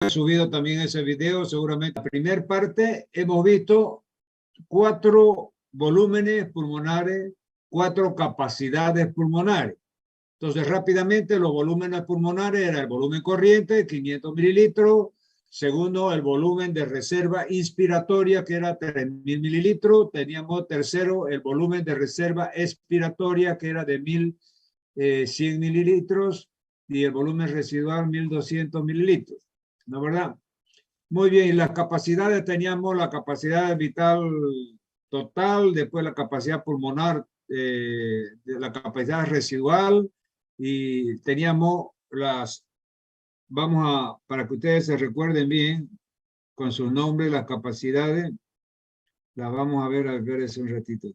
he subido también ese video, seguramente. La primera parte hemos visto 4 volúmenes pulmonares, 4 capacidades pulmonares. Entonces, rápidamente, los volúmenes pulmonares era el volumen corriente, 500 mililitros. Segundo, el volumen de reserva inspiratoria, que era 3.000 mililitros. Teníamos tercero, el volumen de reserva expiratoria, que era de 1.100 mililitros. Y el volumen residual, 1.200 mililitros. ¿No es verdad? Muy bien, y las capacidades teníamos la capacidad vital total, después la capacidad pulmonar, la capacidad residual, y teníamos para que ustedes se recuerden bien, con sus nombres, las capacidades, las vamos a ver eso un ratito.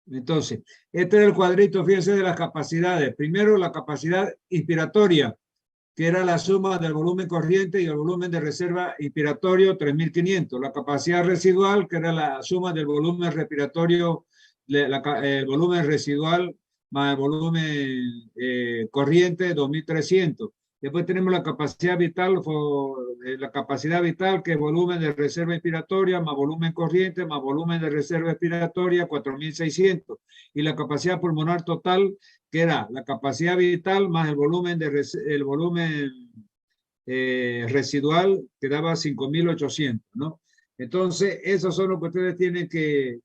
Entonces, este es el cuadrito, fíjense, de las capacidades. Primero, la capacidad inspiratoria, que era la suma del volumen corriente y el volumen de reserva inspiratorio, 3.500. La capacidad residual, que era la suma del volumen respiratorio, el volumen residual más el volumen corriente, 2.300. Después tenemos la capacidad vital, que es volumen de reserva inspiratoria más volumen corriente más volumen de reserva expiratoria, 4.600. Y la capacidad pulmonar total, que era la capacidad vital más el volumen residual, que daba 5.800, ¿no? Entonces, esos son los que ustedes tienen que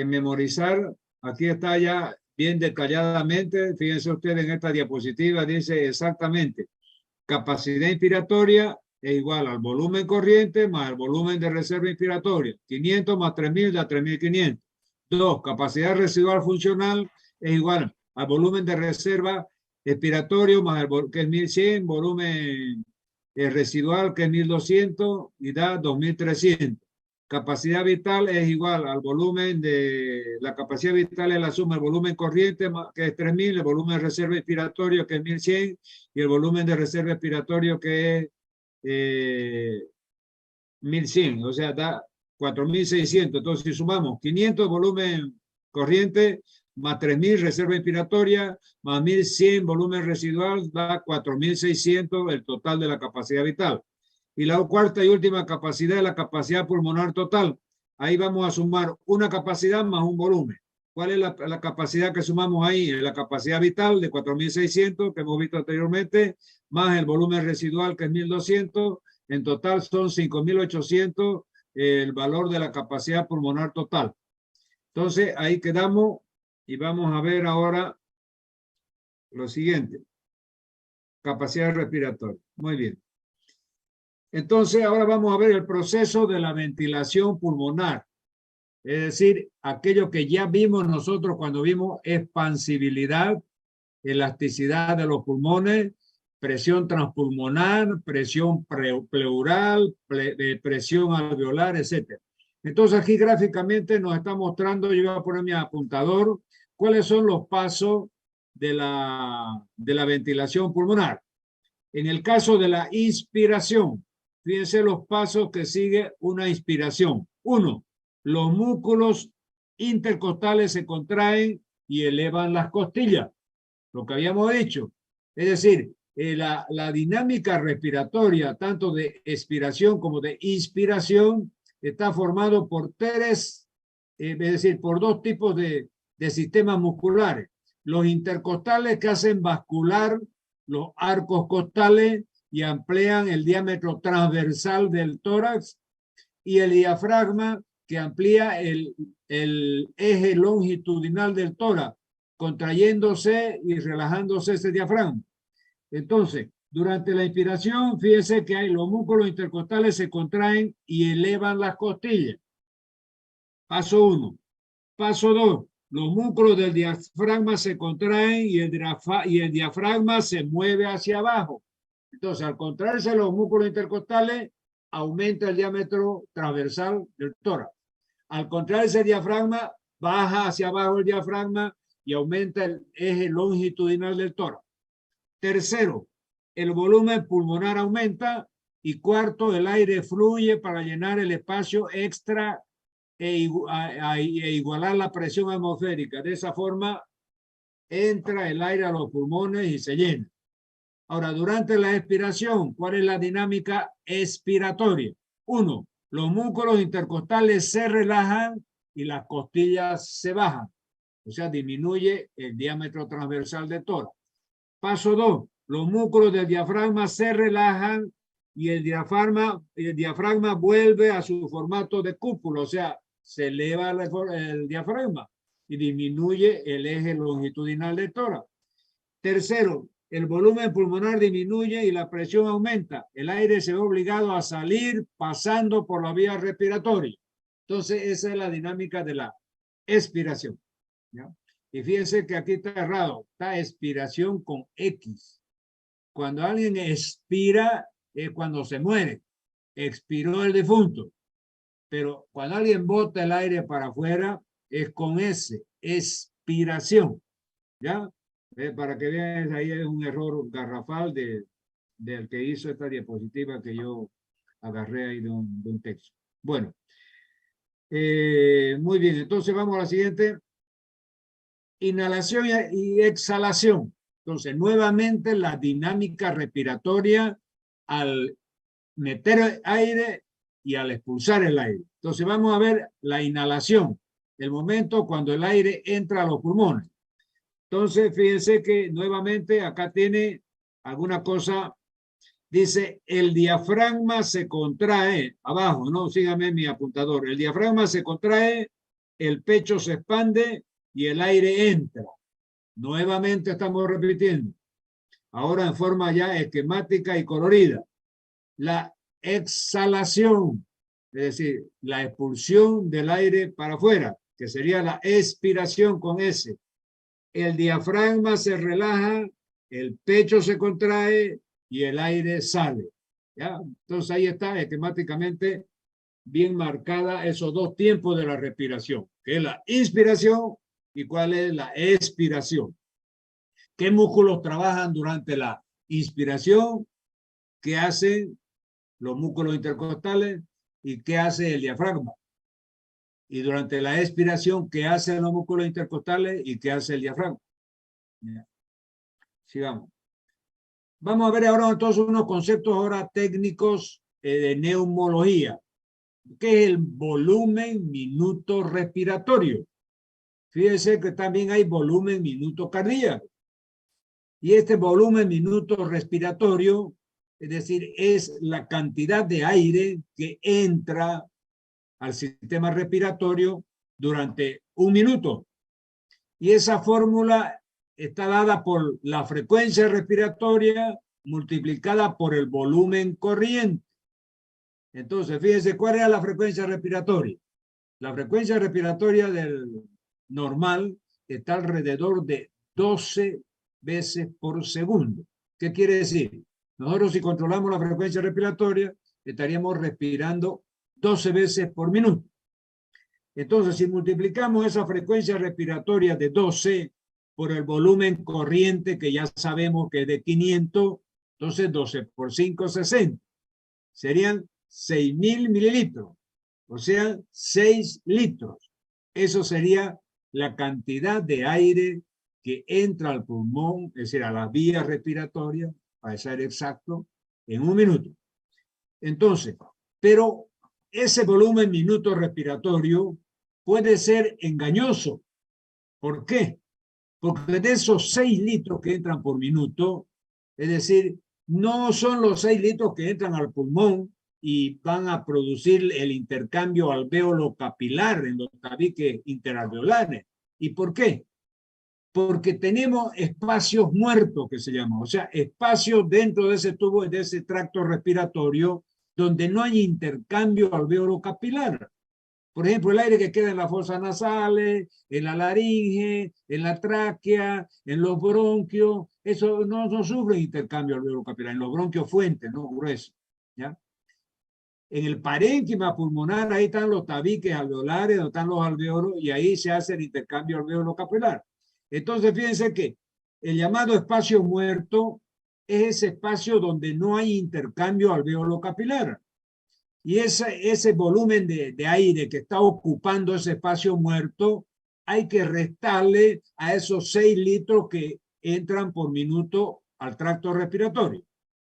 memorizar. Aquí está ya bien detalladamente. Fíjense ustedes en esta diapositiva, dice exactamente: capacidad inspiratoria es igual al volumen corriente más el volumen de reserva inspiratoria. 500 más 3.000 da 3.500. 2. Capacidad residual funcional es igual al volumen de reserva expiratorio más que es 1.100, volumen residual, que es 1.200, y da 2.300. Capacidad vital es igual al volumen la capacidad vital es la suma del volumen corriente, que es 3.000, el volumen de reserva expiratorio, que es 1.100, y el volumen de reserva expiratorio, que es 1.100, o sea, da 4.600. Entonces, si sumamos 500 volumen corriente, más 3.000 reserva inspiratoria, más 1.100 volumen residual, da 4.600 el total de la capacidad vital. Y la cuarta y última capacidad es la capacidad pulmonar total. Ahí vamos a sumar una capacidad más un volumen. ¿Cuál es la capacidad que sumamos ahí? La capacidad vital de 4.600 que hemos visto anteriormente, más el volumen residual, que es 1.200. En total son 5.800 el valor de la capacidad pulmonar total. Entonces, ahí quedamos y vamos a ver ahora lo siguiente. Capacidad respiratoria. Muy bien. Entonces, ahora vamos a ver el proceso de la ventilación pulmonar. Es decir, aquello que ya vimos nosotros cuando vimos expansibilidad, elasticidad de los pulmones, presión transpulmonar, presión pleural, presión alveolar, etc. Entonces, aquí gráficamente nos está mostrando, yo voy a poner mi apuntador, cuáles son los pasos de la ventilación pulmonar. En el caso de la inspiración, fíjense los pasos que sigue una inspiración. 1. Los músculos intercostales se contraen y elevan las costillas, lo que habíamos dicho. Es decir, la dinámica respiratoria, tanto de expiración como de inspiración, está formado por por 2 tipos de sistemas musculares. Los intercostales, que hacen bascular los arcos costales y amplían el diámetro transversal del tórax, y el diafragma, que amplía el eje longitudinal del tórax, contrayéndose y relajándose ese diafragma. Entonces, durante la inspiración, fíjense que los músculos intercostales se contraen y elevan las costillas. Paso 1. Paso 2. Los músculos del diafragma se contraen y el diafragma se mueve hacia abajo. Entonces, al contraerse los músculos intercostales, aumenta el diámetro transversal del tórax. Al contraerse el diafragma, baja hacia abajo el diafragma y aumenta el eje longitudinal del tórax. Tercero, el volumen pulmonar aumenta. Y cuarto, el aire fluye para llenar el espacio extra e igualar la presión atmosférica. De esa forma entra el aire a los pulmones y se llena. Ahora, durante la expiración, ¿cuál es la dinámica expiratoria? 1. Los músculos intercostales se relajan y las costillas se bajan. O sea, disminuye el diámetro transversal del tórax. Paso 2. Los músculos del diafragma se relajan y el diafragma vuelve a su formato de cúpula, o sea, se eleva el diafragma y disminuye el eje longitudinal del tórax. Tercero, el volumen pulmonar disminuye y la presión aumenta. El aire se ve obligado a salir pasando por la vía respiratoria. Entonces, esa es la dinámica de la expiración, ¿ya? Y fíjense que aquí está errado, está expiración con X. Cuando alguien expira es cuando se muere, expiró el difunto. Pero cuando alguien bota el aire para afuera es con S, expiración, ¿ya? Para que vean, ahí es un error garrafal del que hizo esta diapositiva que yo agarré ahí de un texto. Bueno, muy bien, entonces vamos a la siguiente. Inhalación y exhalación. Entonces, nuevamente la dinámica respiratoria al meter aire y al expulsar el aire. Entonces, vamos a ver la inhalación, el momento cuando el aire entra a los pulmones. Entonces, fíjense que nuevamente acá tiene alguna cosa. Dice, el diafragma se contrae, abajo, ¿no? Síganme mi apuntador. El diafragma se contrae, el pecho se expande y el aire entra. Nuevamente estamos repitiendo. Ahora en forma ya esquemática y colorida. La exhalación, es decir, la expulsión del aire para afuera, que sería la expiración con S. El diafragma se relaja, el pecho se contrae y el aire sale, ¿ya? Entonces ahí está esquemáticamente bien marcada esos dos tiempos de la respiración, que es la inspiración y cuál es la expiración. ¿Qué músculos trabajan durante la inspiración? ¿Qué hacen los músculos intercostales? ¿Y qué hace el diafragma? Y durante la expiración, ¿qué hacen los músculos intercostales y qué hace el diafragma? Sigamos. Vamos a ver ahora entonces unos conceptos ahora técnicos de neumología. ¿Qué es el volumen minuto respiratorio? Fíjense que también hay volumen minuto cardíaco. Y este volumen minuto respiratorio, es decir, es la cantidad de aire que entra al sistema respiratorio durante un minuto. Y esa fórmula está dada por la frecuencia respiratoria multiplicada por el volumen corriente. Entonces, fíjense, ¿cuál era la frecuencia respiratoria? La frecuencia respiratoria del normal está alrededor de 12 veces por segundo. ¿Qué quiere decir? Nosotros si controlamos la frecuencia respiratoria, estaríamos respirando 12 veces por minuto. Entonces, si multiplicamos esa frecuencia respiratoria de 12 por el volumen corriente, que ya sabemos que es de 500, entonces 12 por 5, 60. Serían 6.000 mililitros, o sea, 6 litros. Eso sería la cantidad de aire que entra al pulmón, es decir, a las vías respiratorias, para ser exacto, en un minuto. Entonces, pero ese volumen minuto respiratorio puede ser engañoso. ¿Por qué? Porque de esos 6 litros que entran por minuto, es decir, no son los 6 litros que entran al pulmón y van a producir el intercambio alvéolo capilar en los tabiques interalveolares. ¿Y por qué? Porque tenemos espacios muertos, que se llama, o sea, espacios dentro de ese tubo, de ese tracto respiratorio, donde no hay intercambio alvéolo capilar. Por ejemplo, el aire que queda en las fosas nasales, en la laringe, en la tráquea, en los bronquios, eso no sufre intercambio alvéolo capilar, en los bronquios fuentes, no gruesos, ¿ya? En el parénquima pulmonar, ahí están los tabiques alveolares, donde están los alvéolos, y ahí se hace el intercambio alvéolo capilar. Entonces, fíjense que el llamado espacio muerto es ese espacio donde no hay intercambio alvéolo capilar. Y ese volumen de aire que está ocupando ese espacio muerto, hay que restarle a esos 6 litros que entran por minuto al tracto respiratorio.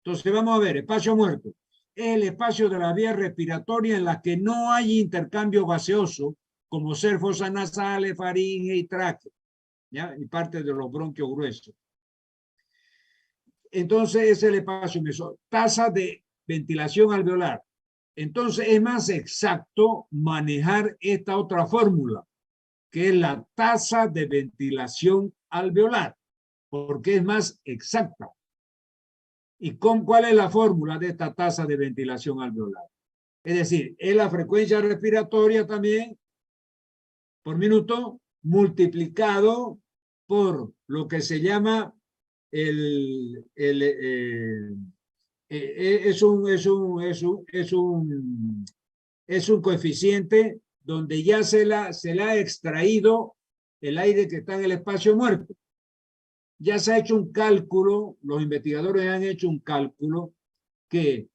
Entonces vamos a ver, espacio muerto. Es el espacio de la vía respiratoria en la que no hay intercambio gaseoso, como ser fosas nasales, faringe y tráquea, ¿ya? Y parte de los bronquios gruesos. Entonces es el espacio meso. Tasa de ventilación alveolar. Entonces es más exacto manejar esta otra fórmula, que es la tasa de ventilación alveolar, porque es más exacta. ¿Y cuál es la fórmula de esta tasa de ventilación alveolar? Es decir, es la frecuencia respiratoria también por minuto multiplicado por lo que se llama es un coeficiente donde ya se le ha extraído el aire que está en el espacio muerto. Ya se ha hecho un cálculo, los investigadores han hecho un cálculo que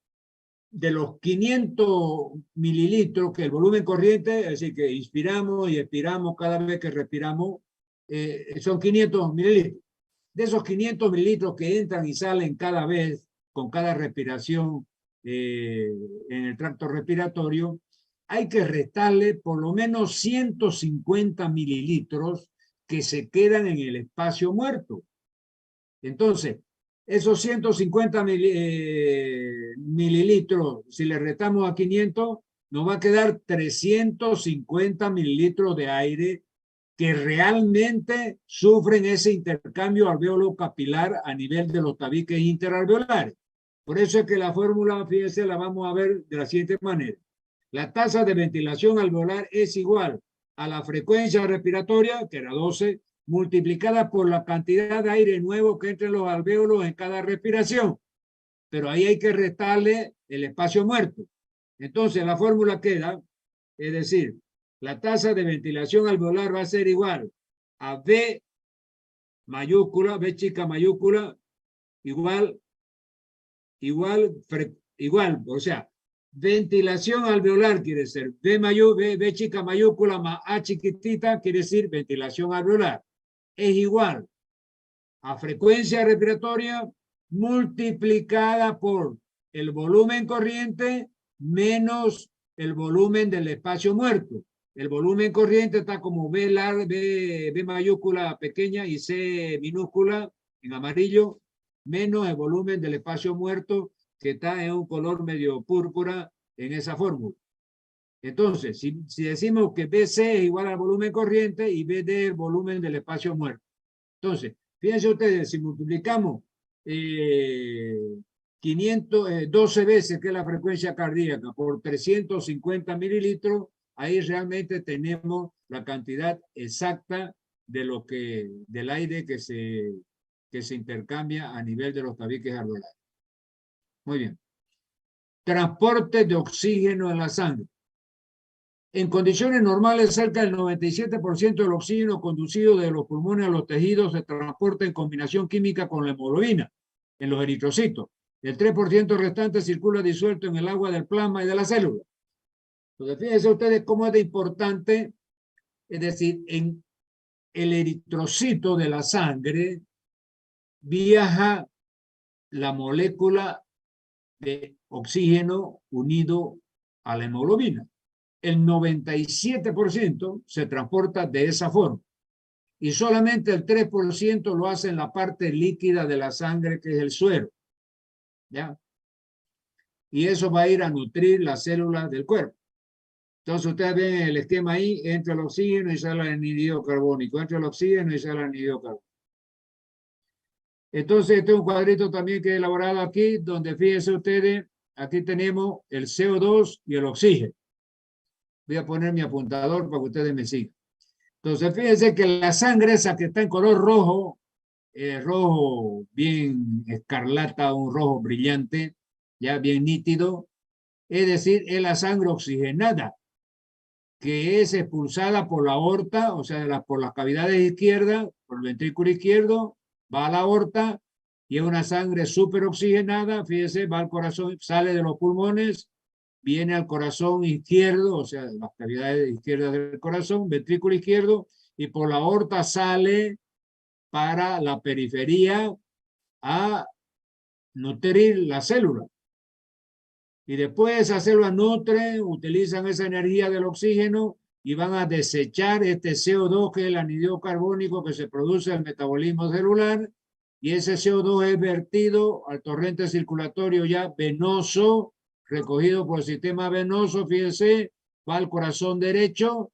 de los 500 mililitros, que el volumen corriente, es decir, que inspiramos y expiramos cada vez que respiramos, son 500 mililitros. De esos 500 mililitros que entran y salen cada vez con cada respiración en el tracto respiratorio, hay que restarle por lo menos 150 mililitros que se quedan en el espacio muerto. Entonces, esos 150 mililitros, si le restamos a 500, nos va a quedar 350 mililitros de aire que realmente sufren ese intercambio alveolo capilar a nivel de los tabiques interalveolares. Por eso es que la fórmula, fíjense, la vamos a ver de la siguiente manera. La tasa de ventilación alveolar es igual a la frecuencia respiratoria, que era 12, multiplicada por la cantidad de aire nuevo que entre los alvéolos en cada respiración. Pero ahí hay que restarle el espacio muerto. Entonces la fórmula queda, es decir, la tasa de ventilación alveolar va a ser igual a V mayúscula, V chica mayúscula, igual, o sea, ventilación alveolar quiere ser V chica mayúscula más A chiquitita quiere decir ventilación alveolar. Es igual a frecuencia respiratoria multiplicada por el volumen corriente menos el volumen del espacio muerto. El volumen corriente está como B mayúscula pequeña y C minúscula en amarillo, menos el volumen del espacio muerto que está en un color medio púrpura en esa fórmula. Entonces, si decimos que BC es igual al volumen corriente y BD el volumen del espacio muerto. Entonces, fíjense ustedes, si multiplicamos 12 veces, que es la frecuencia cardíaca, por 350 mililitros, ahí realmente tenemos la cantidad exacta de del aire que se intercambia a nivel de los tabiques alveolares. Muy bien. Transporte de oxígeno en la sangre. En condiciones normales, cerca del 97% del oxígeno conducido de los pulmones a los tejidos se transporta en combinación química con la hemoglobina en los eritrocitos. El 3% restante circula disuelto en el agua del plasma y de la célula. Entonces, fíjense ustedes cómo es de importante, es decir, en el eritrocito de la sangre viaja la molécula de oxígeno unido a la hemoglobina. El 97% se transporta de esa forma y solamente el 3% lo hace en la parte líquida de la sangre, que es el suero, ¿ya? Y eso va a ir a nutrir las células del cuerpo. Entonces ustedes ven el esquema ahí, entra el oxígeno y sale el anhídrido carbónico, entra el oxígeno y sale el anhídrido carbónico. Entonces este es un cuadrito también que he elaborado aquí, donde fíjense ustedes, aquí tenemos el CO2 y el oxígeno. Voy a poner mi apuntador para que ustedes me sigan. Entonces, fíjense que la sangre esa que está en color rojo, rojo bien escarlata, un rojo brillante, ya bien nítido, es decir, es la sangre oxigenada, que es expulsada por la aorta, o sea, por las cavidades izquierdas, por el ventrículo izquierdo, va a la aorta y es una sangre súper oxigenada, fíjense, va al corazón, sale de los pulmones viene al corazón izquierdo, o sea, las cavidades izquierdas del corazón, ventrículo izquierdo, y por la aorta sale para la periferia a nutrir la célula. Y después esa célula nutre, utilizan esa energía del oxígeno y van a desechar este CO2, que es el anhídrido carbónico que se produce al metabolismo celular, y ese CO2 es vertido al torrente circulatorio ya venoso, recogido por el sistema venoso, fíjense, va al corazón derecho,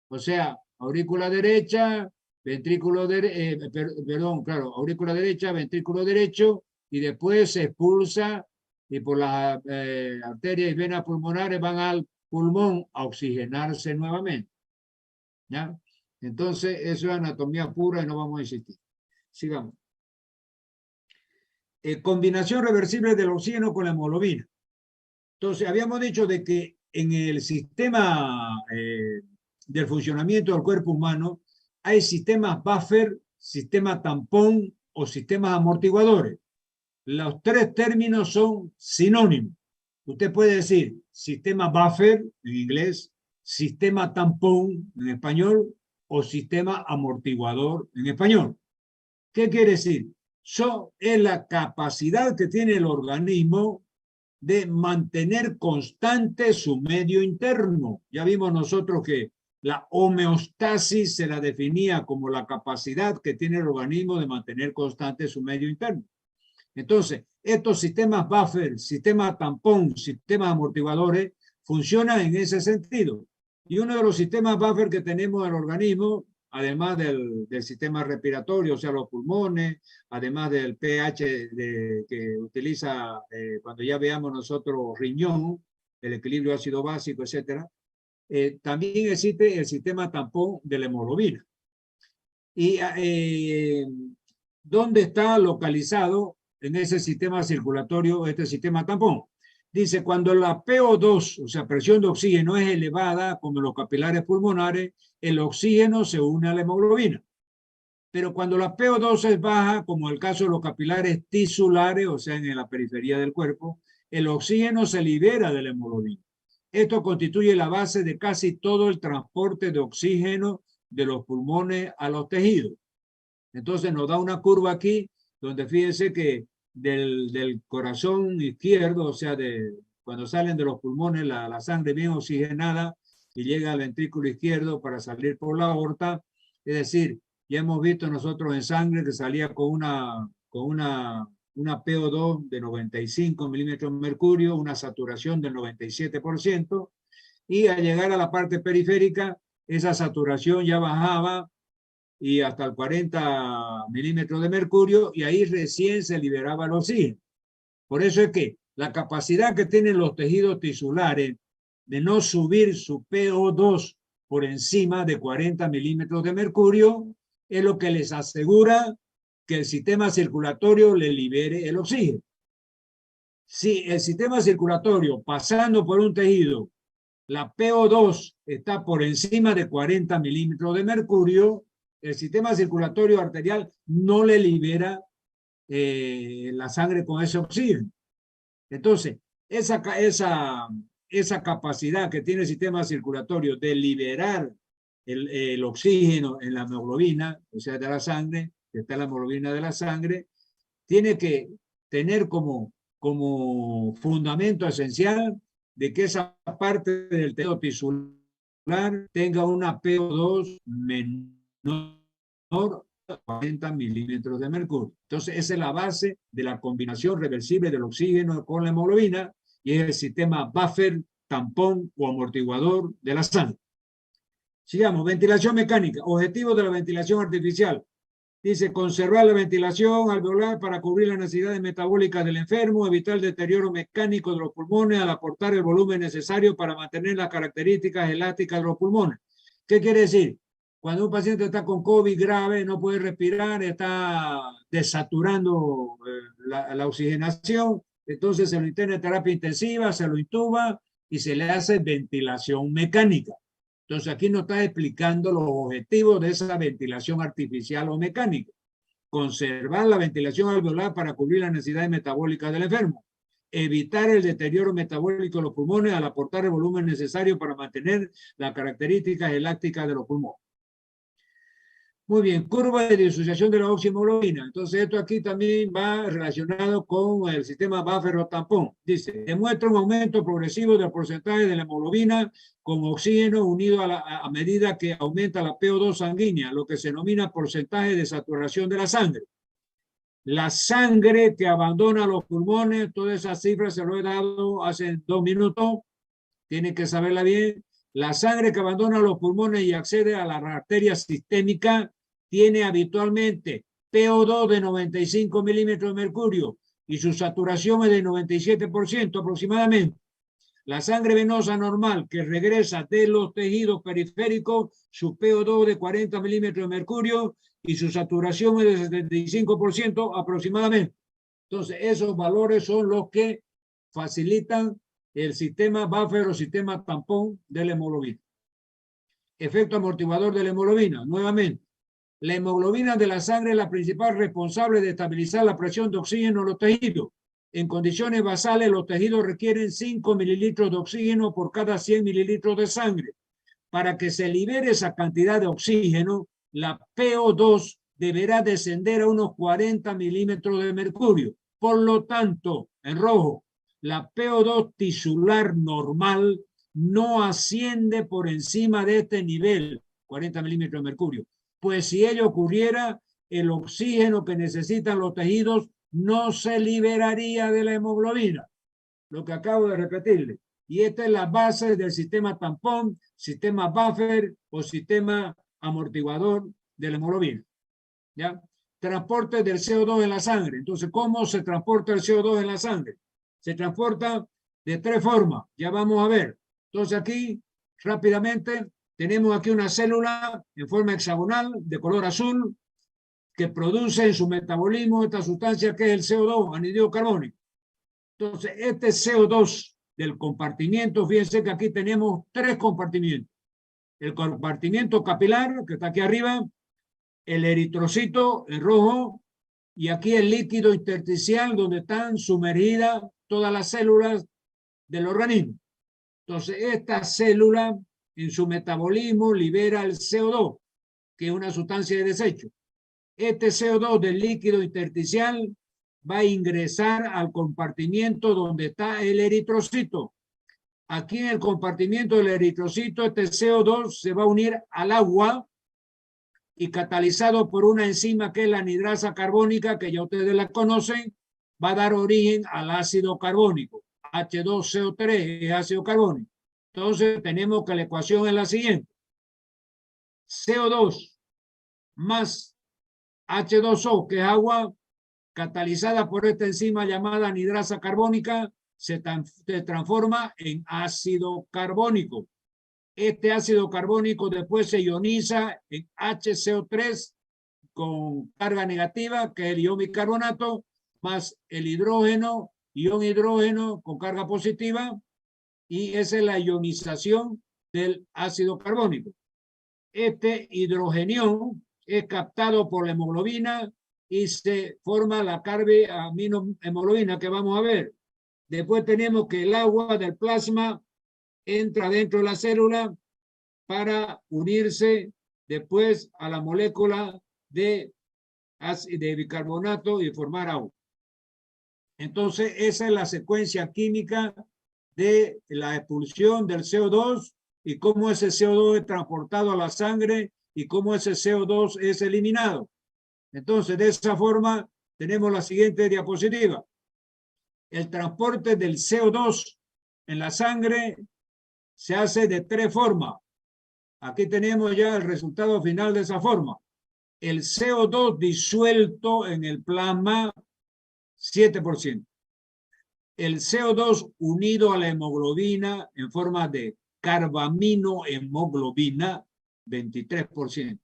o sea, aurícula derecha, ventrículo perdón, aurícula derecha, ventrículo derecho, y después se expulsa y por las arterias y venas pulmonares van al pulmón a oxigenarse nuevamente. ¿Ya? Entonces, eso es anatomía pura y no vamos a insistir. Sigamos. Combinación reversible del oxígeno con la hemoglobina. Entonces, habíamos dicho de que en el sistema del funcionamiento del cuerpo humano hay sistemas buffer, sistema tampón o sistemas amortiguadores. Los tres términos son sinónimos. Usted puede decir sistema buffer en inglés, sistema tampón en español o sistema amortiguador en español. ¿Qué quiere decir? Es la capacidad que tiene el organismo de mantener constante su medio interno. Ya vimos nosotros que la homeostasis se la definía como la capacidad que tiene el organismo de mantener constante su medio interno. Entonces, estos sistemas buffer, sistemas tampón, sistemas amortiguadores, funcionan en ese sentido. Y uno de los sistemas buffer que tenemos en el organismo, además del sistema respiratorio, o sea, los pulmones, además del pH que utiliza cuando ya veamos nosotros riñón, el equilibrio ácido básico, etcétera, también existe el sistema tampón de la hemoglobina. ¿Y dónde está localizado en ese sistema circulatorio este sistema tampón? Dice, cuando la PO2, o sea, presión de oxígeno, es elevada, como los capilares pulmonares, el oxígeno se une a la hemoglobina. Pero cuando la PO2 es baja, como el caso de los capilares tisulares, o sea, en la periferia del cuerpo, el oxígeno se libera de la hemoglobina. Esto constituye la base de casi todo el transporte de oxígeno de los pulmones a los tejidos. Entonces nos da una curva aquí, donde fíjense que del corazón izquierdo, o sea, cuando salen de los pulmones la sangre bien oxigenada y llega al ventrículo izquierdo para salir por la aorta, es decir, ya hemos visto nosotros en sangre que salía con una PO2 de 95 milímetros de mercurio, una saturación del 97%, y al llegar a la parte periférica, esa saturación ya bajaba y hasta el 40 milímetros de mercurio, y ahí recién se liberaba el oxígeno. Por eso es que la capacidad que tienen los tejidos tisulares de no subir su PO2 por encima de 40 milímetros de mercurio es lo que les asegura que el sistema circulatorio le libere el oxígeno. Si el sistema circulatorio, pasando por un tejido, la PO2 está por encima de 40 milímetros de mercurio, el sistema circulatorio arterial no le libera la sangre con ese oxígeno. Entonces, esa capacidad que tiene el sistema circulatorio de liberar el oxígeno en la hemoglobina, o sea, de la sangre, que está en la hemoglobina de la sangre, tiene que tener como fundamento esencial de que esa parte del tejido tisular tenga una PO2 menor a 40 milímetros de mercurio. Entonces, esa es la base de la combinación reversible del oxígeno con la hemoglobina y es el sistema buffer, tampón o amortiguador de la sangre. Sigamos, ventilación mecánica. Objetivos de la ventilación artificial. Dice, conservar la ventilación alveolar para cubrir las necesidades metabólicas del enfermo, evitar el deterioro mecánico de los pulmones al aportar el volumen necesario para mantener las características elásticas de los pulmones. ¿Qué quiere decir? Cuando un paciente está con COVID grave, no puede respirar, está desaturando la oxigenación, entonces se lo interna en terapia intensiva, se lo intuba y se le hace ventilación mecánica. Entonces aquí nos está explicando los objetivos de esa ventilación artificial o mecánica. Conservar la ventilación alveolar para cubrir las necesidades metabólicas del enfermo. evitar el deterioro metabólico de los pulmones al aportar el volumen necesario para mantener las características elásticas de los pulmones. Muy bien, curva de disociación de la oxihemoglobina. Entonces, esto aquí también va relacionado con el sistema buffer o tampón. Dice, demuestra un aumento progresivo del porcentaje de la hemoglobina con oxígeno unido a medida que aumenta la PO2 sanguínea, lo que se denomina porcentaje de saturación de la sangre. La sangre que abandona los pulmones, todas esas cifras se lo he dado hace 2 minutos, tienen que saberla bien. La sangre que abandona los pulmones y accede a la arteria sistémica tiene habitualmente PO2 de 95 milímetros de mercurio y su saturación es de 97% aproximadamente. La sangre venosa normal que regresa de los tejidos periféricos, su PO2 de 40 milímetros de mercurio y su saturación es de 75% aproximadamente. Entonces, esos valores son los que facilitan el sistema buffer o sistema tampón de la hemoglobina. Efecto amortiguador de la hemoglobina, nuevamente. La hemoglobina de la sangre es la principal responsable de estabilizar la presión de oxígeno en los tejidos. En condiciones basales, los tejidos requieren 5 mililitros de oxígeno por cada 100 mililitros de sangre. Para que se libere esa cantidad de oxígeno, la PO2 deberá descender a unos 40 milímetros de mercurio. Por lo tanto, en rojo, la PO2 tisular normal no asciende por encima de este nivel, 40 milímetros de mercurio. Pues si ello ocurriera, el oxígeno que necesitan los tejidos no se liberaría de la hemoglobina, lo que acabo de repetirle. Y esta es la base del sistema tampón, sistema buffer o sistema amortiguador de la hemoglobina. ¿Ya? Transporte del CO2 en la sangre. Entonces, ¿cómo se transporta el CO2 en la sangre? Se transporta de 3 formas. Ya vamos a ver. Entonces, aquí, rápidamente, tenemos aquí una célula en forma hexagonal de color azul que produce en su metabolismo esta sustancia que es el CO2, anhídrido carbónico. Entonces, este CO2 del compartimiento, fíjense que aquí tenemos 3 compartimientos. El compartimiento capilar, que está aquí arriba, el eritrocito en rojo, y aquí el líquido intersticial, donde están sumergidas todas las células del organismo. Entonces, esta célula, en su metabolismo, libera el CO2, que es una sustancia de desecho. Este CO2 del líquido intersticial va a ingresar al compartimiento donde está el eritrocito. Aquí en el compartimiento del eritrocito, este CO2 se va a unir al agua y catalizado por una enzima que es la anhidrasa carbónica, que ya ustedes la conocen, va a dar origen al ácido carbónico. H2CO3 es ácido carbónico. Entonces tenemos que la ecuación es la siguiente. CO2 más H2O, que es agua, catalizada por esta enzima llamada anhidrasa carbónica, se transforma en ácido carbónico. Este ácido carbónico después se ioniza en HCO3 con carga negativa, que es el ion bicarbonato, más el hidrógeno, ion hidrógeno con carga positiva, y esa es la ionización del ácido carbónico. Este hidrogenión es captado por la hemoglobina y se forma la carboaminohemoglobina que vamos a ver. Después tenemos que el agua del plasma entra dentro de la célula para unirse después a la molécula de bicarbonato y formar agua. Entonces, esa es la secuencia química de la expulsión del CO2 y cómo ese CO2 es transportado a la sangre y cómo ese CO2 es eliminado. Entonces, de esa forma, tenemos la siguiente diapositiva. El transporte del CO2 en la sangre se hace de 3 formas. Aquí tenemos ya el resultado final de esa forma. El CO2 disuelto en el plasma, 7%. El CO2 unido a la hemoglobina en forma de carbaminohemoglobina, 23%.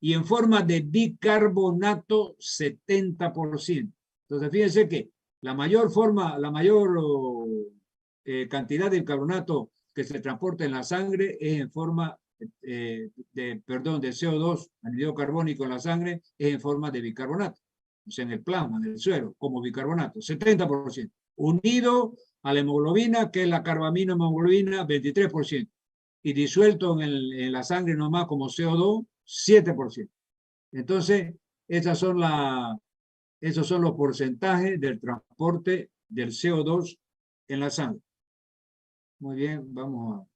Y en forma de bicarbonato, 70%. Entonces, fíjense que la mayor cantidad de bicarbonato que se transporta en la sangre es en forma de CO2, anhídrido carbónico en la sangre, es en forma de bicarbonato. O sea, en el plasma, en el suelo, como bicarbonato, 70%. unido a la hemoglobina, que es la carbaminohemoglobina, 23%, y disuelto en la sangre nomás como CO2, 7%. Entonces, esos son los porcentajes del transporte del CO2 en la sangre. Muy bien, vamos a...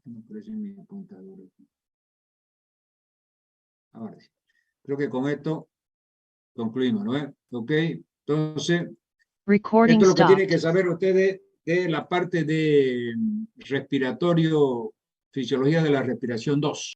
No aparece mi apuntador aquí. Ahora sí. Creo que con esto concluimos, ¿no? Ok, entonces, esto es lo que tienen que saber ustedes de la parte de respiratorio, fisiología de la respiración 2.